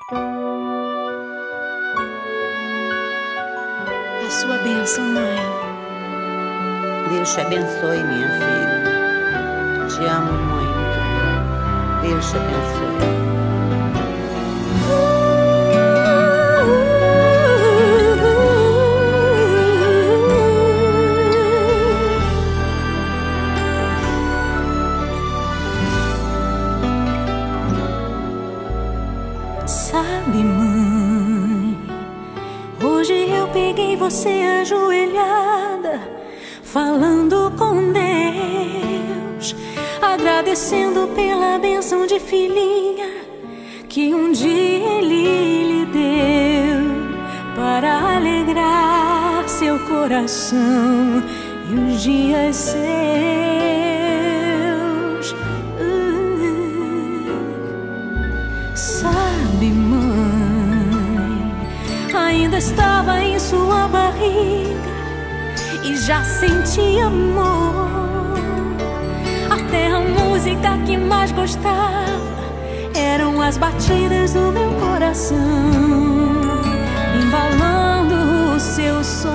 A sua bênção, mãe. Deus te abençoe, minha filha. Te amo muito. Deus te abençoe. Sabe, mãe, hoje eu peguei você ajoelhada, falando com Deus, agradecendo pela bênção de filhinha que um dia Ele lhe deu, para alegrar seu coração e os dias seus. Sabe, mãe, ainda estava em sua barriga e já sentia amor. Até a música que mais gostava eram as batidas do meu coração, embalando o seu som.